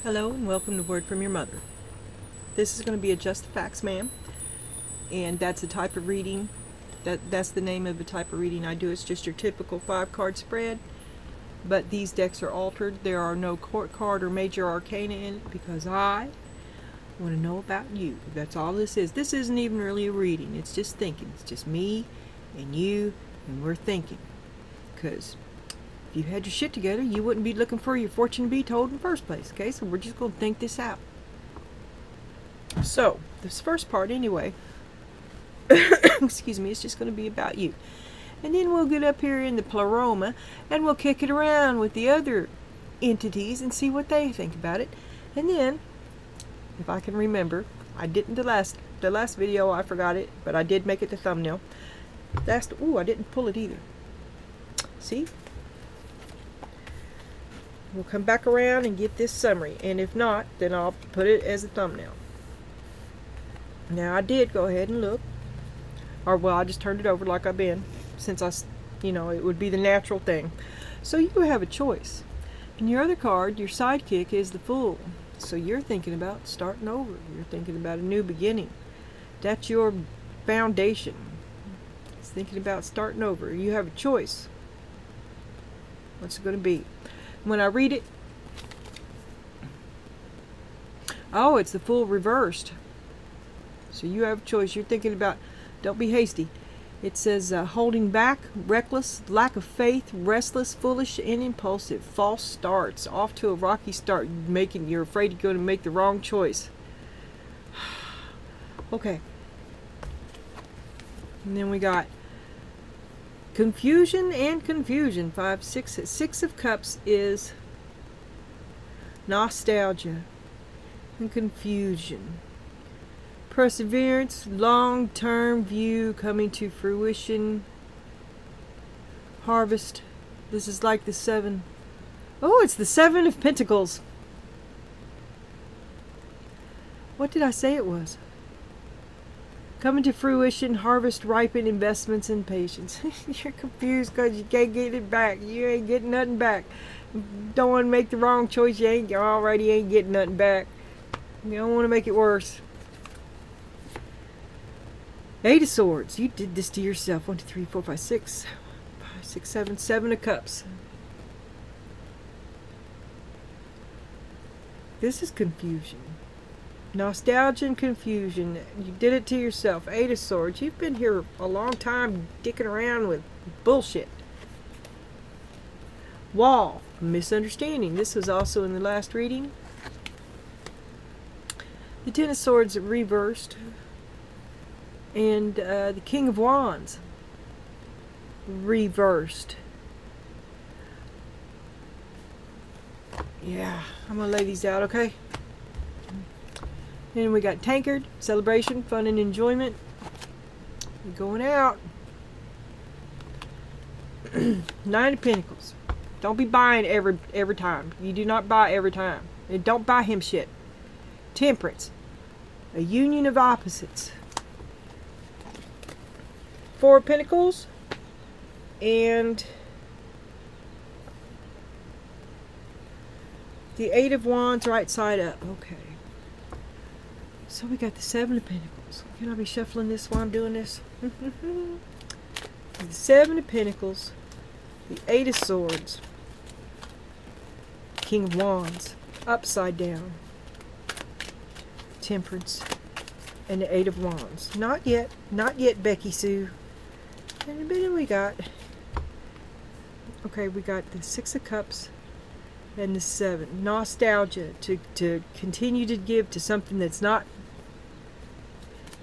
Hello and welcome to Word from Your Mother. This is going to be a Just the Facts, ma'am, and that's a type of reading. That's the name of the type of reading I do. It's just your typical 5-card spread, but these decks are altered. There are no court card or major arcana in it because I want to know about you. That's all this is. This isn't even really a reading. It's just thinking. It's just me and you, and we're thinking. Because if you had your shit together, you wouldn't be looking for your fortune to be told in the first place. Okay, so we're just going to think this out. So, this first part anyway, excuse me, it's just going to be about you. And then we'll get up here in the pleroma and we'll kick it around with the other entities and see what they think about it. And then, if I can remember, I didn't the last video, I forgot it, but I did make it the thumbnail. I didn't pull it either. See? We'll come back around and get this summary, and if not, then I'll put it as a thumbnail. Now I did go ahead and look, or well, I just turned it over like I've been, since it would be the natural thing. So you have a choice. And your other card, your sidekick, is the Fool. So you're thinking about starting over. You're thinking about a new beginning. That's your foundation. It's thinking about starting over. You have a choice. What's it going to be? When I read it, oh, it's the Fool reversed. So you have a choice. You're thinking about, don't be hasty. It says holding back, reckless, lack of faith, restless, foolish, and impulsive. False starts, off to a rocky start. You're afraid you're going to make the wrong choice. Okay. And then we got confusion and confusion. 5, 6. 6 of Cups is nostalgia and confusion. Perseverance, long-term view coming to fruition. Harvest. This is like the 7. Oh, it's the 7 of Pentacles. What did I say it was? Coming to fruition, harvest, ripen, investments, and patience. You're confused because you can't get it back. You ain't getting nothing back. Don't want to make the wrong choice. You ain't getting nothing back. You don't want to make it worse. 8 of Swords. You did this to yourself. 1, 2, 3, 4, 5, 6. 5, 6, 7. 7 of Cups. This is confusion. Nostalgia and confusion. You did it to yourself. 8 of Swords. You've been here a long time dicking around with bullshit. Wall. Misunderstanding. This was also in the last reading. The 10 of Swords reversed. And the King of Wands reversed. Yeah, I'm going to lay these out, okay? Then we got Tankard, celebration, fun, and enjoyment. We're going out. 9 of Pentacles. Don't be buying every time. You do not buy every time. And don't buy him shit. Temperance. A union of opposites. 4 of Pentacles. And the 8 of Wands right side up. Okay. So we got the 7 of Pentacles. Can I be shuffling this while I'm doing this? The 7 of Pentacles. The 8 of Swords. King of Wands. Upside down. Temperance. And the 8 of Wands. Not yet. Not yet, Becky Sue. And then we got... Okay, we got the 6 of Cups. And the 7. Nostalgia. To continue to give to something that's not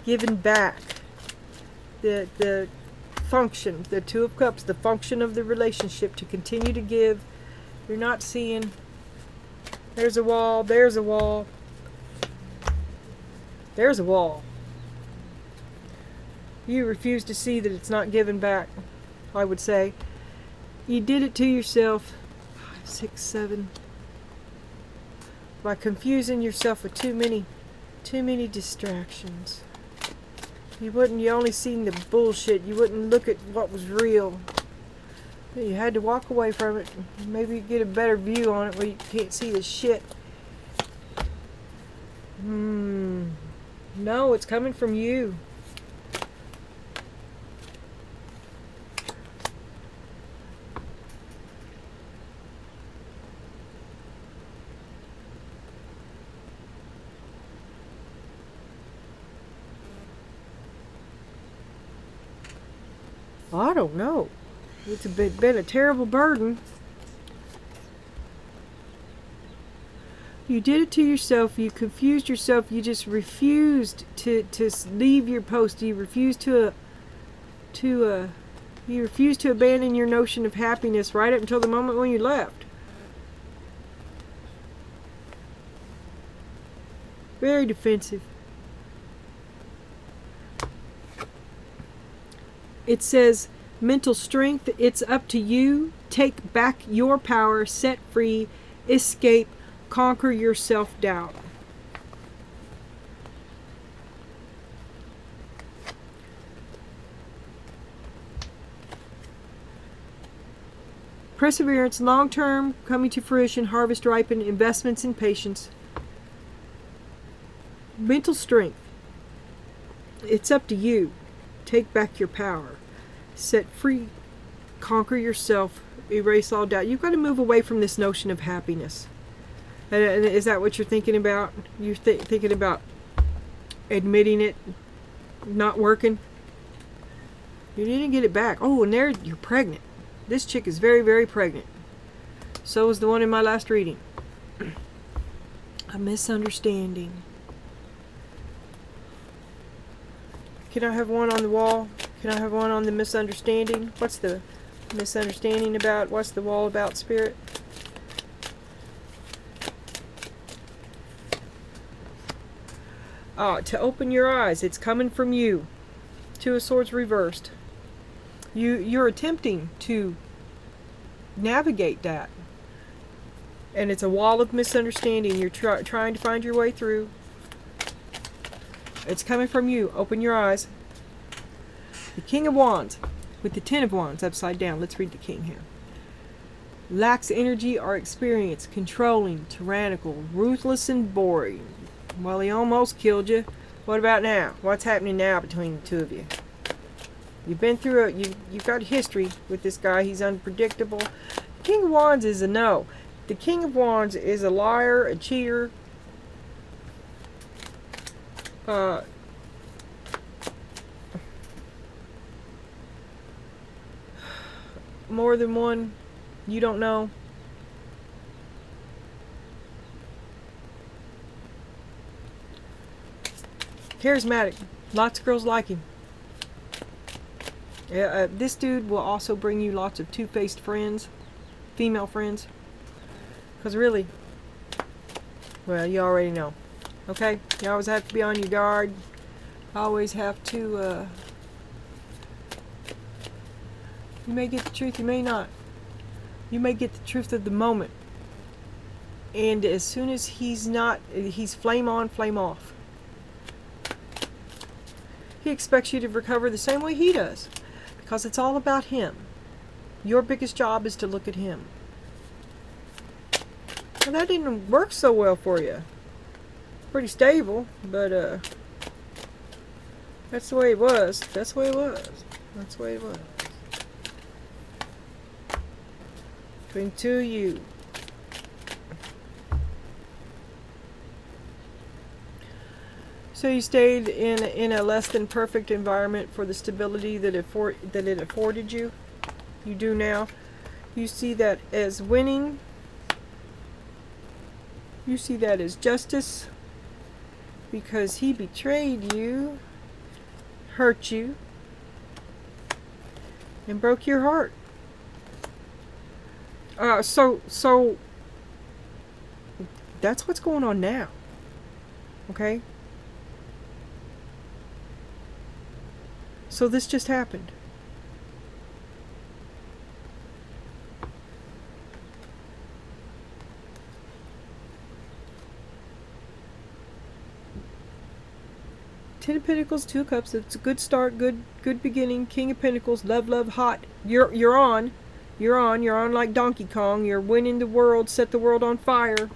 given back. The function. The 2 of Cups. The function of the relationship. To continue to give. You're not seeing. There's a wall. There's a wall. There's a wall. You refuse to see that it's not given back, I would say. You did it to yourself. 5, 6, 7. By confusing yourself with too many distractions. You only seen the bullshit. You wouldn't look at what was real. You had to walk away from it. Maybe get a better view on it where you can't see the shit. No, it's coming from you. I don't know. It's been a terrible burden. You did it to yourself. You confused yourself. You just refused to leave your post. You refused to abandon your notion of happiness right up until the moment when you left. Very defensive. It says, mental strength, it's up to you. Take back your power, set free, escape, conquer your self-doubt. Perseverance, long-term, coming to fruition, harvest ripen, investments in patience. Mental strength, it's up to you. Take back your power. Set free, conquer yourself, erase all doubt. You've got to move away from this notion of happiness. And is that what you're thinking about? You're thinking about admitting it not working? You need to get it back. Oh, and there you're pregnant. This chick is very, very pregnant. So was the one in my last reading. A misunderstanding. Can I have one on the wall? Can I have one on the misunderstanding? What's the misunderstanding about? What's the wall about, Spirit? To open your eyes. It's coming from you. Two of Swords reversed. You're attempting to navigate that. And it's a wall of misunderstanding. You're trying to find your way through. It's coming from you. Open your eyes. The King of Wands with the Ten of Wands upside down. Let's read the King here. Lacks energy or experience. Controlling, tyrannical, ruthless, and boring. Well, he almost killed you. What about now? What's happening now between the two of you? You've been through you've got history with this guy. He's unpredictable. The King of Wands is a no. The King of Wands is a liar, a cheater. More than one. You don't know. Charismatic. Lots of girls like him. This dude will also bring you lots of two-faced friends, female friends. Because really, well, you already know. Okay? You always have to be on your guard. Always have to, you may get the truth, you may not. You may get the truth of the moment. And as soon as he's flame on, flame off. He expects you to recover the same way he does. Because it's all about him. Your biggest job is to look at him. Well, that didn't work so well for you. Pretty stable, but that's the way it was. That's the way it was. That's the way it was. Between two of you. So you stayed in a less than perfect environment for the stability that it afforded you. You do now. You see that as winning. You see that as justice. Because he betrayed you, hurt you, and broke your heart. So that's what's going on now. Okay? So this just happened. Ten of Pentacles, Two of Cups. It's a good start, good beginning. King of Pentacles, love, hot. You're on like Donkey Kong. You're winning the world. Set the world on fire.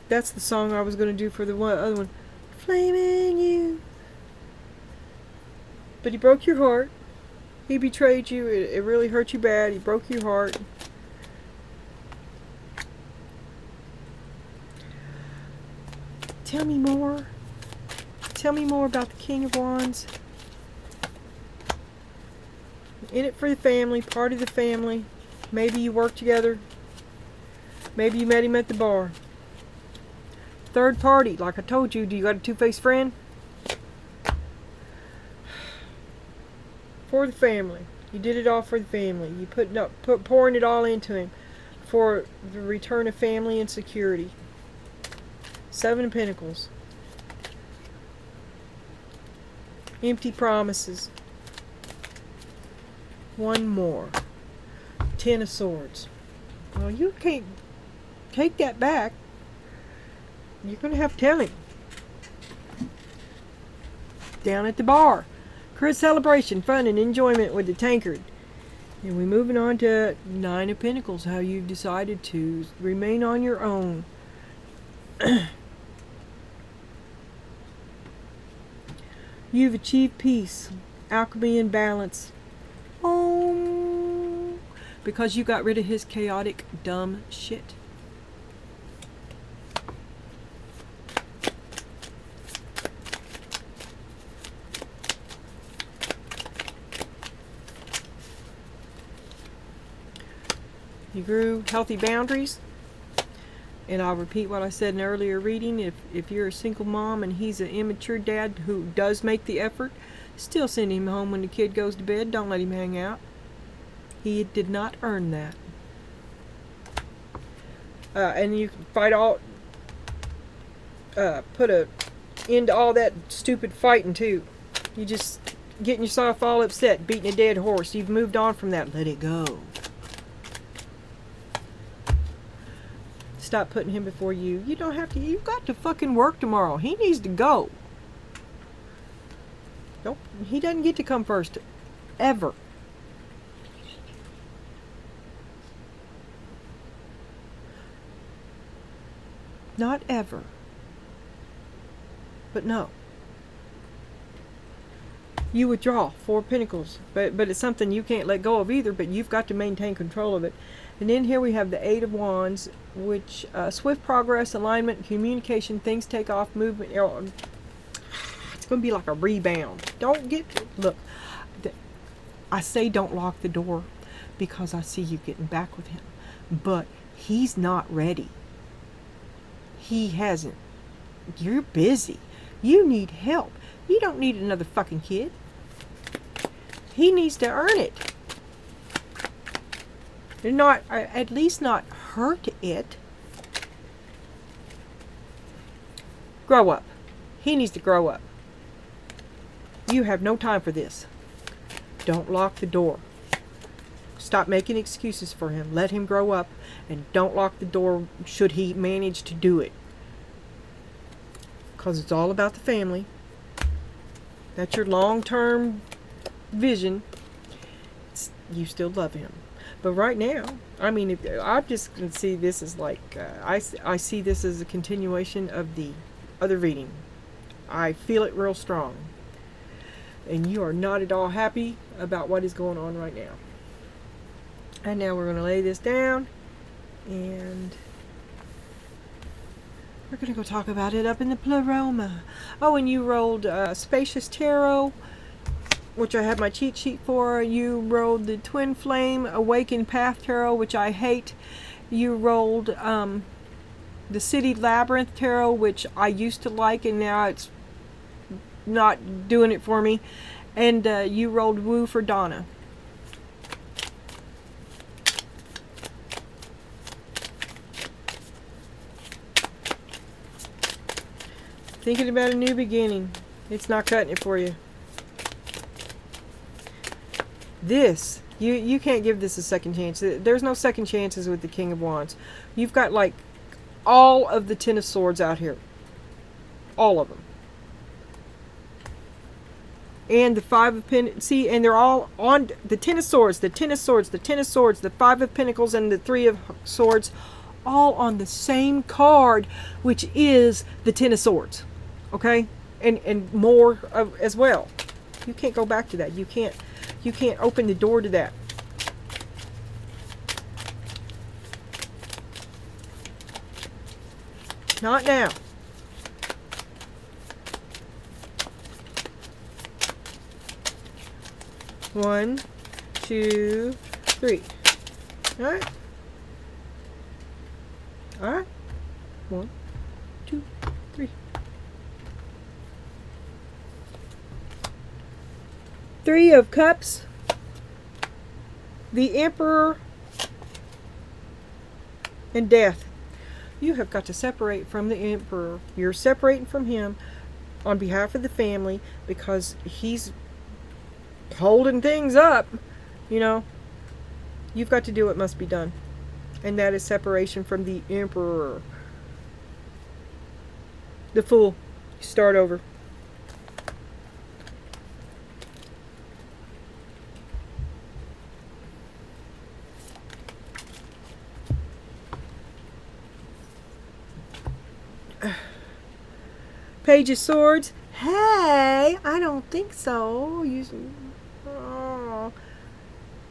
That's the song I was going to do for the other one. Flaming you. But he broke your heart. He betrayed you. It really hurt you bad. He broke your heart. Tell me more. Tell me more about the King of Wands. In it for the family, part of the family. Maybe you work together. Maybe you met him at the bar. Third party, like I told you, do you got a two-faced friend? For the family. You did it all for the family. You pouring it all into him for the return of family and security. 7 of Pentacles. Empty promises. One more. 10 of Swords. Well, you can't take that back. You're going to have to tell him. Down at the bar. Chris celebration, fun, and enjoyment with the tankard. And we're moving on to 9 of Pentacles. How you've decided to remain on your own. You've achieved peace, alchemy, and balance. Oh, because you got rid of his chaotic, dumb shit. You grew healthy boundaries. And I'll repeat what I said in an earlier reading. If you're a single mom and he's an immature dad who does make the effort, still send him home when the kid goes to bed. Don't let him hang out. He did not earn that. And you can fight all... put an end to all that stupid fighting, too. You just getting yourself all upset, beating a dead horse. You've moved on from that. Let it go. Stop putting him before you. You don't have to. You've got to fucking work tomorrow. He needs to go. Nope. He doesn't get to come first. Ever. Not ever. But no. You withdraw. 4 Pentacles. But it's something you can't let go of either, but you've got to maintain control of it. And then here we have the 8 of Wands, which swift progress, alignment, communication, things take off, movement. It's going to be like a rebound. Don't get... Look, I say don't lock the door because I see you getting back with him. But he's not ready. He hasn't. You're busy. You need help. You don't need another fucking kid. He needs to earn it. Not, at least not hurt it. Grow up. He needs to grow up. You have no time for this. Don't lock the door. Stop making excuses for him. Let him grow up, and don't lock the door should he manage to do it. Because it's all about the family. That's your long-term vision. You still love him. But right now, I mean, I'm just going to see this as like, I see this as a continuation of the other reading. I feel it real strong. And you are not at all happy about what is going on right now. And now we're going to lay this down. And we're going to go talk about it up in the pleroma. Oh, and you rolled Spacious Tarot, which I have my cheat sheet for. You rolled the Twin Flame Awakened Path Tarot, which I hate. You rolled the City Labyrinth Tarot, which I used to like, and now it's not doing it for me. And you rolled Woo for Donna. Thinking about a new beginning. It's not cutting it for you. This, you can't give this a second chance. There's no second chances with the King of Wands. You've got like all of the 10 of Swords out here. All of them. And the 5 of Pentacles. See, and they're all on the 10 of Swords, the 10 of Swords, the 10 of Swords, the 5 of Pentacles, and the 3 of Swords. all on the same card, which is the Ten of Swords. Okay? And more as well. You can't go back to that. You can't open the door to that. Not now. One, two, three. All right. All right. One, two, three. Three of Cups. The Emperor. And Death. You have got to separate from the Emperor. You're separating from him on behalf of the family because he's holding things up. You know, you've got to do what must be done. And that is separation from the Emperor. The Fool. You start over. Page of Swords. Hey, I don't think so. Oh.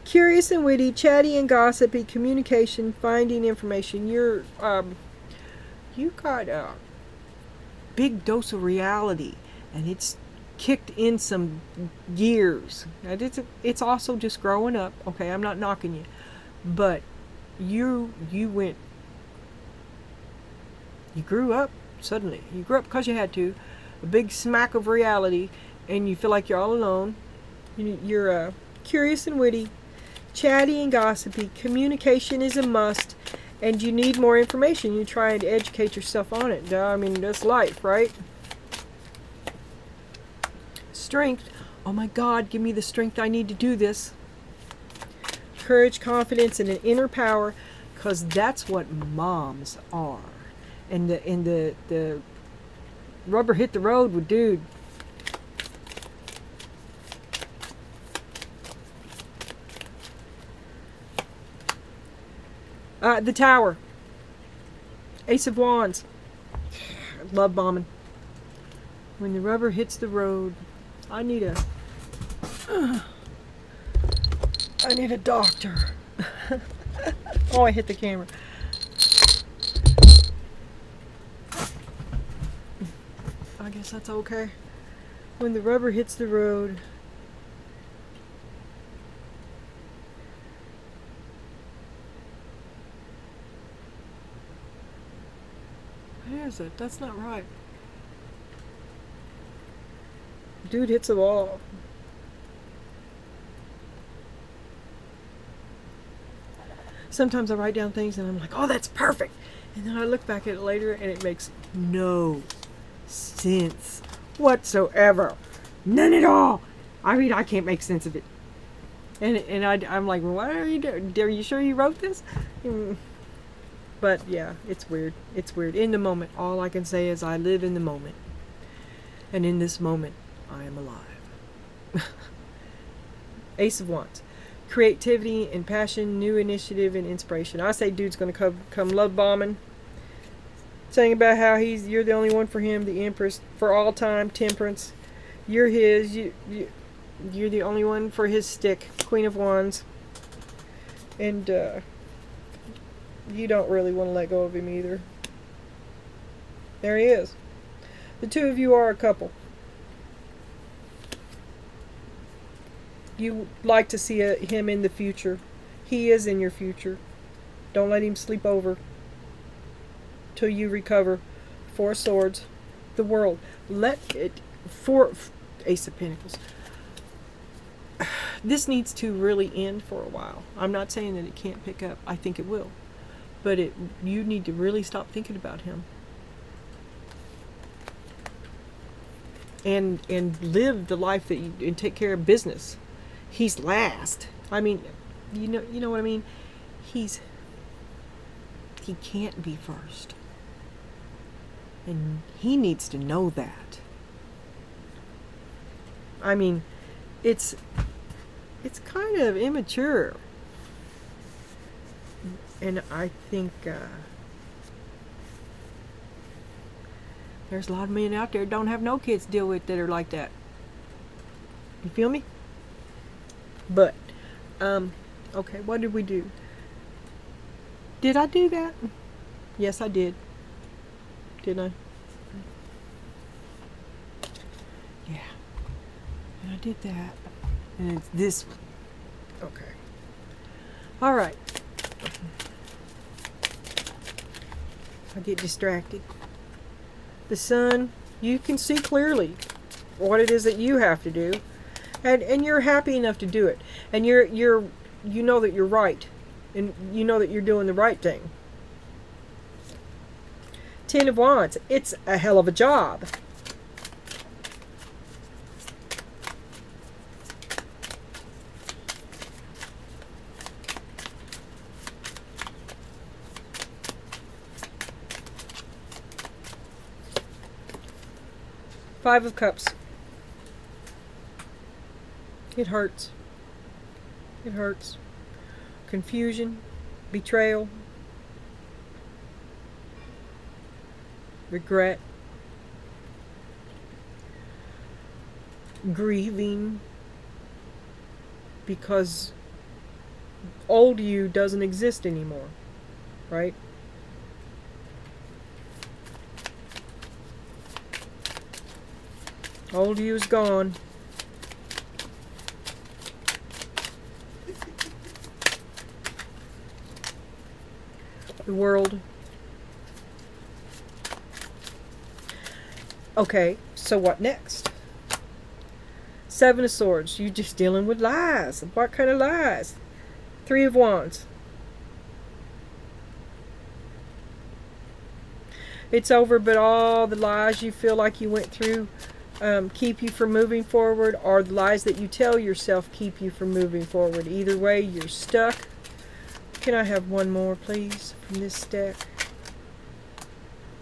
Curious and witty, chatty and gossipy, communication, finding information. You got a big dose of reality, and it's kicked in some gears. It's also just growing up. Okay, I'm not knocking you, but you grew up. Suddenly, you grew up because you had to. A big smack of reality, and you feel like you're all alone. You're curious and witty, chatty and gossipy. Communication is a must, and you need more information. You're trying to educate yourself on it. I mean, that's life, right? Strength. Oh my God, give me the strength I need to do this. Courage, confidence, and an inner power, because that's what moms are. And the rubber hit the road with dude. The Tower. Ace of Wands. Love bombing. When the rubber hits the road, I need a doctor. Oh, I hit the camera. I guess that's okay. When the rubber hits the road. What is it? That's not right. Dude hits a wall. Sometimes I write down things and I'm like, oh, that's perfect. And then I look back at it later and it makes no sense whatsoever. None at all. I mean, I can't make sense of it. And I'm like, what are you doing? Are you sure you wrote this? But yeah, it's weird. It's weird. In the moment, all I can say is I live in the moment. And in this moment, I am alive. Ace of Wands. Creativity and passion, new initiative and inspiration. I say dude's going to come love bombing. Saying about how you're the only one for him, the Empress, for all time, Temperance. You're his. You're the only one for his stick, Queen of Wands. And you don't really want to let go of him either. There he is. The two of you are a couple. You like to see him in the future. He is in your future. Don't let him sleep over till you recover. Four of Swords. The World. Let it... Ace of Pentacles. This needs to really end for a while. I'm not saying that it can't pick up. I think it will. But you need to really stop thinking about him. And live the life that you... and take care of business. He's last. I mean, you know what I mean? He can't be first. And he needs to know that. I mean, it's kind of immature. And I think There's a lot of men out there that don't have no kids to deal with that are like that. You feel me? But, okay, what did we do? Did I do that? Yes, I did. Didn't I? Yeah. And I did that. And it's this one. Okay. All right. I get distracted. The sun, you can see clearly what it is that you have to do. And you're happy enough to do it. And you know that you're right. And you know that you're doing the right thing. 10 of Wands. It's a hell of a job. Five of Cups. It hurts. It hurts. Confusion, betrayal, regret, grieving, because old you doesn't exist anymore, right? Old you is gone. The World. Okay, so what next? 7 of Swords. You're just dealing with lies. What kind of lies? 3 of Wands. It's over, but all the lies you feel like you went through keep you from moving forward, or the lies that you tell yourself keep you from moving forward. Either way, you're stuck. Can I have one more, please, from this stack?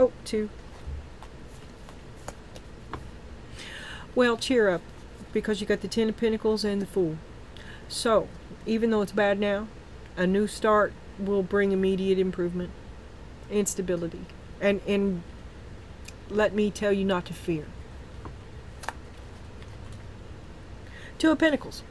Oh, 2. Well, cheer up, because you got the 10 of Pentacles and the Fool. So, even though it's bad now, a new start will bring immediate improvement and stability. And let me tell you not to fear. 2 of Pentacles.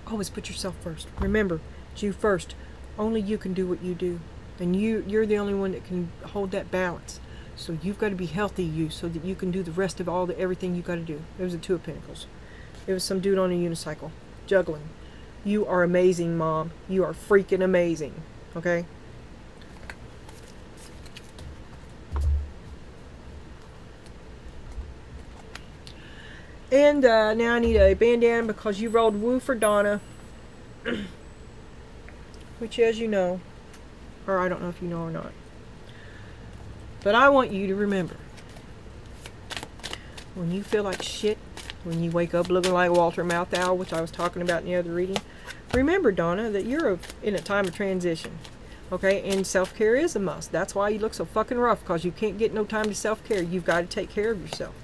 Always put yourself first. Remember, it's you first. Only you can do what you do. And you're the only one that can hold that balance. So you've got to be healthy, you, so that you can do the rest of everything you got to do. It was a 2 of Pentacles. It was some dude on a unicycle, juggling. You are amazing, Mom. You are freaking amazing. Okay? And now I need a bandana because you rolled Woo for Donna. Which, as you know, or I don't know if you know or not, but I want you to remember, when you feel like shit, when you wake up looking like Walter Matthau, which I was talking about in the other reading, remember, Donna, that you're in a time of transition. Okay? And self-care is a must. That's why you look so fucking rough, because you can't get no time to self-care. You've got to take care of yourself.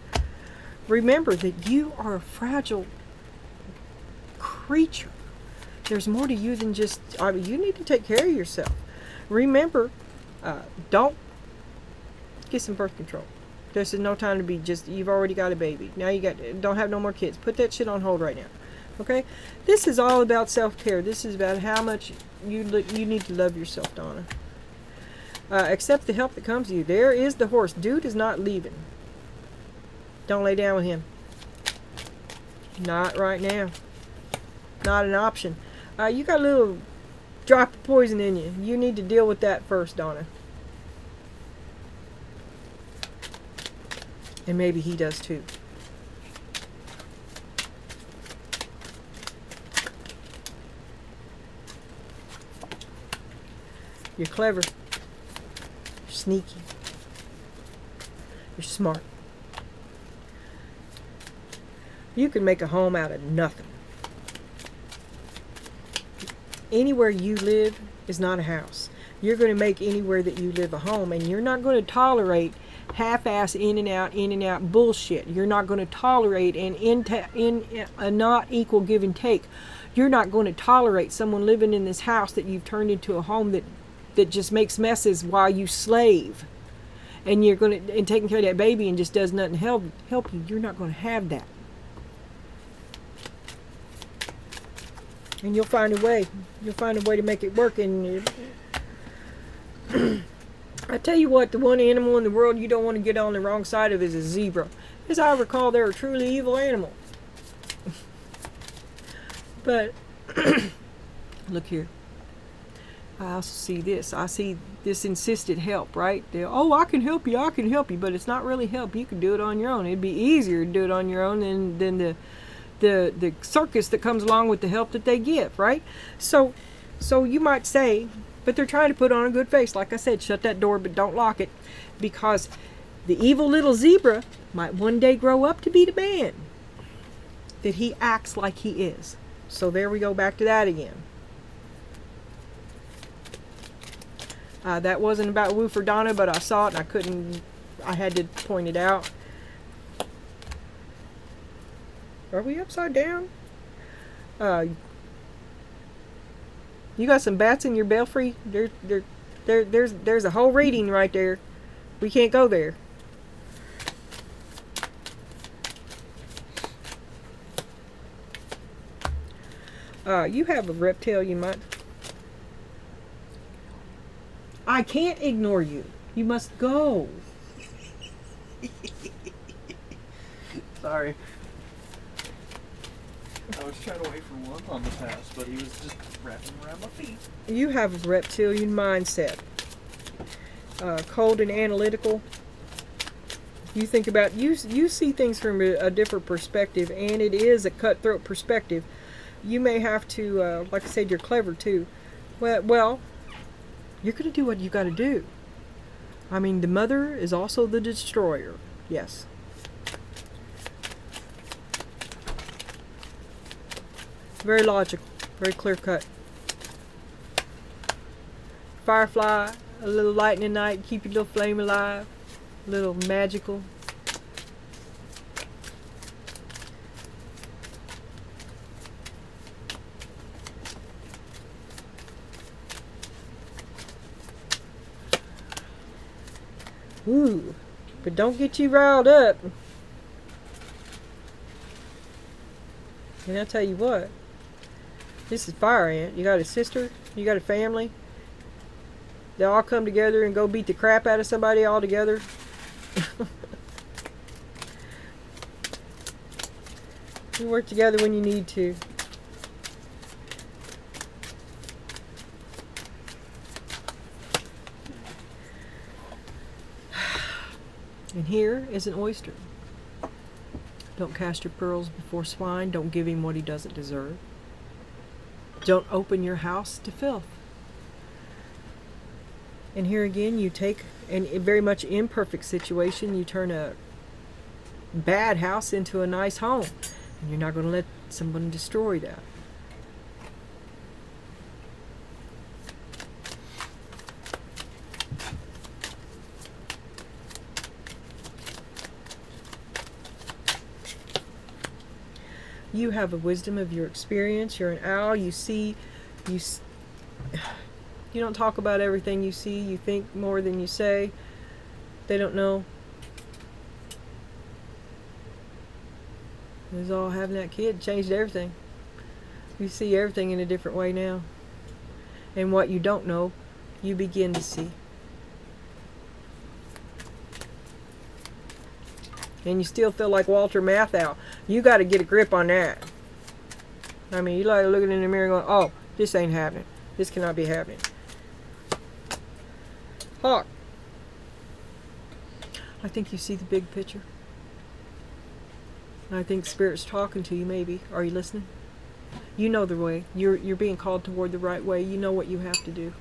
Remember that you are a fragile creature. There's more to you than just, you need to take care of yourself. Remember, don't get some birth control. This is no time to be you've already got a baby. Now don't have no more kids. Put that shit on hold right now. Okay? This is all about self-care. This is about how much you need to love yourself, Donna. Accept the help that comes to you. There is the horse. Dude is not leaving. Don't lay down with him. Not right now. Not an option. You got a little drop of poison in you. You need to deal with that first, Donna. And maybe he does too. You're clever. You're sneaky. You're smart. You can make a home out of nothing. Anywhere you live is not a house. You're going to make anywhere that you live a home, and you're not going to tolerate half-ass in and out bullshit. You're not going to tolerate a not equal give and take. You're not going to tolerate someone living in this house that you've turned into a home that just makes messes while you slave. and you're going to, and taking care of that baby and just does nothing to help you, you're not going to have that. And you'll find a way. You'll find a way to make it work. And I tell you what, the one animal in the world you don't want to get on the wrong side of is a zebra. As I recall, they're a truly evil animal. But look here. I also see this. I see this insisted help, right? Oh, I can help you, but it's not really help. You can do it on your own. It'd be easier to do it on your own than the circus that comes along with the help that they give, right? So you might say, but they're trying to put on a good face. Like I said, shut that door, but don't lock it, because the evil little zebra might one day grow up to be the man that he acts like he is. So there we go back to that again. That wasn't about Woo for Donna, but I saw it and I had to point it out. Are we upside down? You got some bats in your belfry? There's a whole reading right there. We can't go there. You have a reptile you might... I can't ignore you. You must go. Sorry. I was trying to wait for one on the pass, but he was just wrapping around my feet. You have a reptilian mindset. Cold and analytical. You think about... You see things from a different perspective, and it is a cutthroat perspective. You may have to... like I said, you're clever, too. Well, you're going to do what you got to do. I mean, the mother is also the destroyer. Yes. Very logical. Very clear cut. Firefly, a little light in the night, keep your little flame alive. A little magical. Ooh, but don't get you riled up. And I'll tell you what, this is Fire Ant. You got a sister, you got a family. They all come together and go beat the crap out of somebody all together. You work together when you need to. And here is an oyster. Don't cast your pearls before swine. Don't give him what he doesn't deserve. Don't open your house to filth. And here again, you take a very much imperfect situation, you turn a bad house into a nice home. And you're not going to let someone destroy that. You have a wisdom of your experience. You're an owl. You see, you don't talk about everything you see. You think more than you say. They don't know. It was all having that kid changed everything. You see everything in a different way now. And what you don't know, you begin to see. And you still feel like Walter Matthau. You got to get a grip on that. I mean, you like looking in the mirror going, oh, this ain't happening. This cannot be happening. Hawk. I think you see the big picture. I think Spirit's talking to you, maybe. Are you listening? You know the way. You're being called toward the right way. You know what you have to do.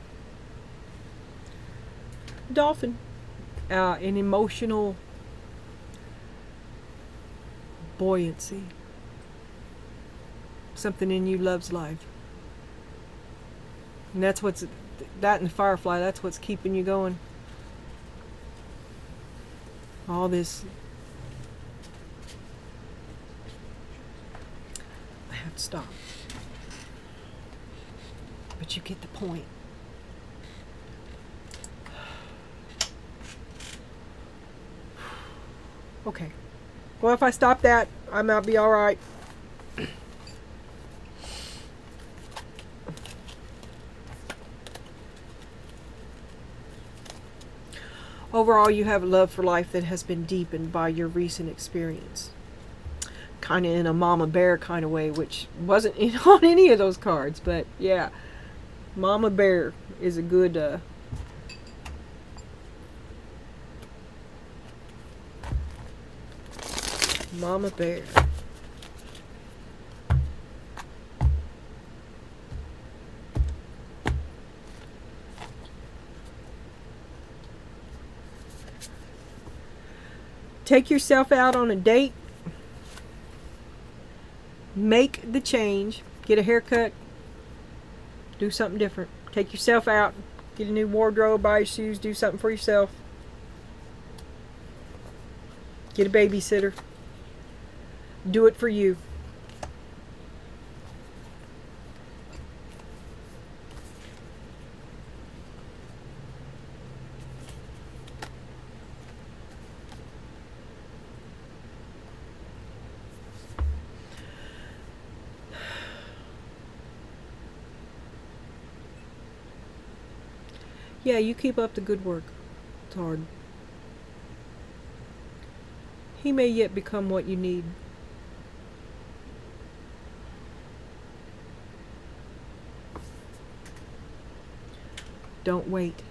Dolphin. An emotional buoyancy. Something in you loves life. And that's what's... That and the firefly, that's what's keeping you going. All this... I have to stop. But you get the point. Okay. Well, if I stop that, I might be all right. Overall, you have a love for life that has been deepened by your recent experience. Kind of in a mama bear kind of way, which wasn't on any of those cards, but yeah. Mama bear is a good mama bear. Take yourself out on a date. Make the change. Get a haircut. Do something different. Take yourself out. Get a new wardrobe. Buy your shoes. Do something for yourself. Get a babysitter. Do it for you. Yeah, you keep up the good work. It's hard. He may yet become what you need. Don't wait.